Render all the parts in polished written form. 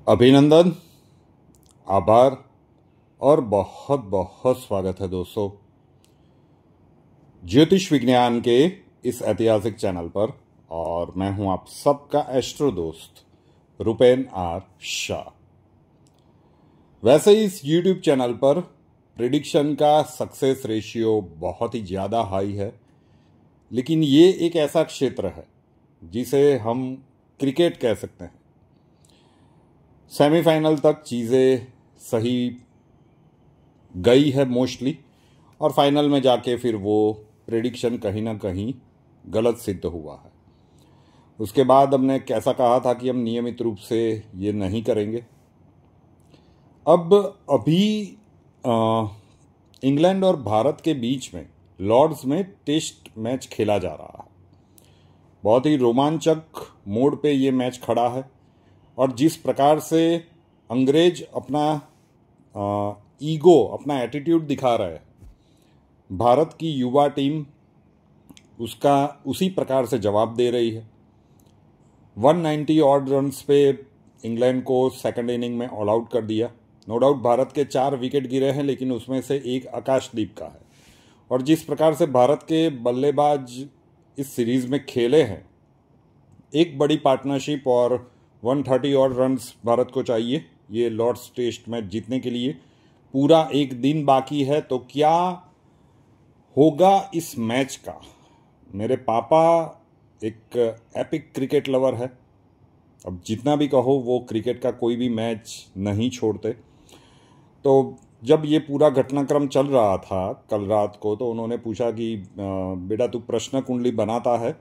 अभिनंदन, आभार और बहुत बहुत स्वागत है दोस्तों ज्योतिष विज्ञान के इस ऐतिहासिक चैनल पर। और मैं हूं आप सबका एस्ट्रो दोस्त रुपेन आर शाह। वैसे इस YouTube चैनल पर प्रिडिक्शन का सक्सेस रेशियो बहुत ही ज़्यादा हाई है, लेकिन ये एक ऐसा क्षेत्र है जिसे हम क्रिकेट कह सकते हैं। सेमीफाइनल तक चीज़ें सही गई है मोस्टली, और फाइनल में जाके फिर वो प्रेडिक्शन कहीं ना कहीं गलत सिद्ध हुआ है। उसके बाद हमने कैसा कहा था कि हम नियमित रूप से ये नहीं करेंगे। अब अभी इंग्लैंड और भारत के बीच में लॉर्ड्स में टेस्ट मैच खेला जा रहा है। बहुत ही रोमांचक मोड पे ये मैच खड़ा है, और जिस प्रकार से अंग्रेज अपना ईगो, अपना एटीट्यूड दिखा रहे हैं, भारत की युवा टीम उसका उसी प्रकार से जवाब दे रही है। 190 ऑड रन्स पे इंग्लैंड को सेकंड इनिंग में ऑल आउट कर दिया। नो डाउट भारत के 4 विकेट गिरे हैं, लेकिन उसमें से एक आकाशदीप का है। और जिस प्रकार से भारत के बल्लेबाज इस सीरीज में खेले हैं, एक बड़ी पार्टनरशिप और 130 और रन्स भारत को चाहिए ये लॉर्ड्स टेस्ट मैच जीतने के लिए। पूरा एक दिन बाकी है, तो क्या होगा इस मैच का। मेरे पापा एक एपिक क्रिकेट लवर है। अब जितना भी कहो, वो क्रिकेट का कोई भी मैच नहीं छोड़ते। तो जब ये पूरा घटनाक्रम चल रहा था कल रात को, तो उन्होंने पूछा कि बेटा तू प्रश्न कुंडली बनाता है,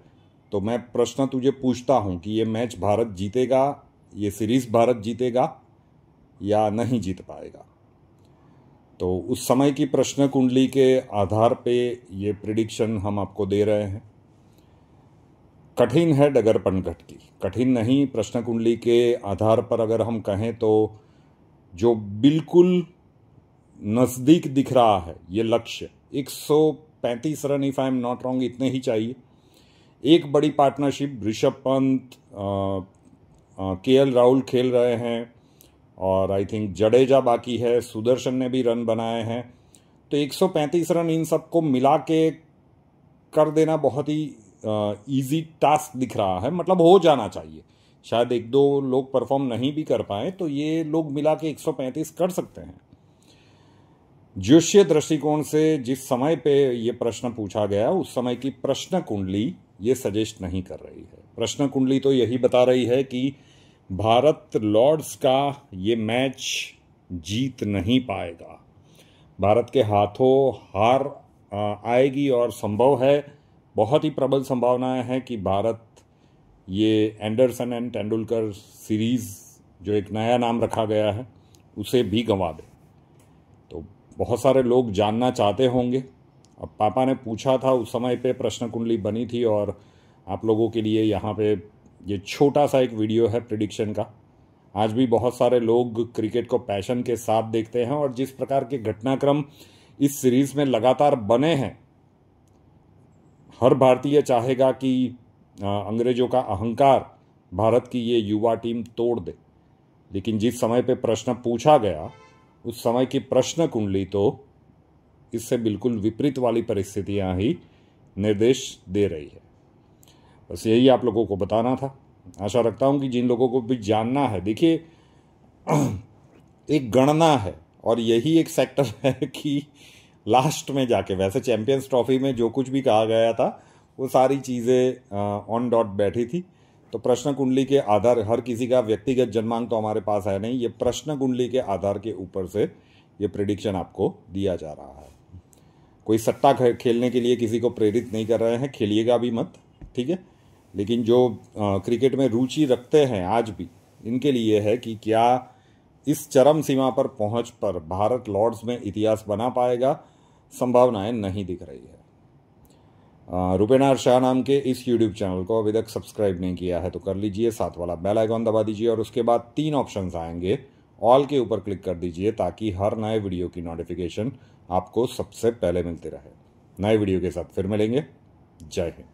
तो मैं प्रश्न तुझे पूछता हूं कि ये मैच भारत जीतेगा, ये सीरीज भारत जीतेगा या नहीं जीत पाएगा। तो उस समय की प्रश्न कुंडली के आधार पे ये प्रिडिक्शन हम आपको दे रहे हैं। कठिन है डगर पनघट की, कठिन नहीं। प्रश्न कुंडली के आधार पर अगर हम कहें तो जो बिल्कुल नज़दीक दिख रहा है ये लक्ष्य 135 run, if I am not wrong, इतने ही चाहिए। एक बड़ी पार्टनरशिप, ऋषभ पंत, केएल राहुल खेल रहे हैं, और आई थिंक जडेजा बाकी है, सुदर्शन ने भी रन बनाए हैं। तो 135 रन इन सबको मिला के कर देना बहुत ही इजी टास्क दिख रहा है। मतलब हो जाना चाहिए। शायद एक दो लोग परफॉर्म नहीं भी कर पाए, तो ये लोग मिला के 135 कर सकते हैं। ज्योतिषीय दृष्टिकोण से जिस समय पे ये प्रश्न पूछा गया, उस समय की प्रश्न कुंडली ये सजेस्ट नहीं कर रही है। प्रश्न कुंडली तो यही बता रही है कि भारत लॉर्ड्स का ये मैच जीत नहीं पाएगा। भारत के हाथों हार आएगी, और संभव है, बहुत ही प्रबल संभावनाएं हैं कि भारत ये एंडरसन एंड तेंदुलकर सीरीज, जो एक नया नाम रखा गया है, उसे भी गंवा दे। तो बहुत सारे लोग जानना चाहते होंगे। अब पापा ने पूछा था, उस समय पे प्रश्न कुंडली बनी थी, और आप लोगों के लिए यहाँ पे ये छोटा सा एक वीडियो है प्रिडिक्शन का। आज भी बहुत सारे लोग क्रिकेट को पैशन के साथ देखते हैं, और जिस प्रकार के घटनाक्रम इस सीरीज में लगातार बने हैं, हर भारतीय चाहेगा कि अंग्रेजों का अहंकार भारत की ये युवा टीम तोड़ दे। लेकिन जिस समय पे प्रश्न पूछा गया, उस समय की प्रश्न कुंडली तो इससे बिल्कुल विपरीत वाली परिस्थितियां ही निर्देश दे रही है। बस यही आप लोगों को बताना था। आशा रखता हूं कि जिन लोगों को भी जानना है, देखिए एक गणना है, और यही एक सेक्टर है कि लास्ट में जाके, वैसे चैंपियंस ट्रॉफी में जो कुछ भी कहा गया था वो सारी चीज़ें ऑन डॉट बैठी थी। तो प्रश्न कुंडली के आधार, हर किसी का व्यक्तिगत जन्मांक तो हमारे पास है नहीं, ये प्रश्न कुंडली के आधार के ऊपर से ये प्रेडिक्शन आपको दिया जा रहा है। कोई सट्टा खेलने के लिए किसी को प्रेरित नहीं कर रहे हैं, खेलिएगा भी मत, ठीक है। लेकिन जो क्रिकेट में रुचि रखते हैं आज भी, इनके लिए है कि क्या इस चरम सीमा पर पहुंच पर भारत लॉर्ड्स में इतिहास बना पाएगा। संभावनाएं नहीं दिख रही है। रुपेन आर शाह नाम के इस YouTube चैनल को अभी तक सब्सक्राइब नहीं किया है तो कर लीजिए, साथ वाला बेल आइकॉन दबा दीजिए, और उसके बाद 3 ऑप्शंस आएंगे, ऑल के ऊपर क्लिक कर दीजिए, ताकि हर नए वीडियो की नोटिफिकेशन आपको सबसे पहले मिलती रहे। नए वीडियो के साथ फिर मिलेंगे। जय हिंद।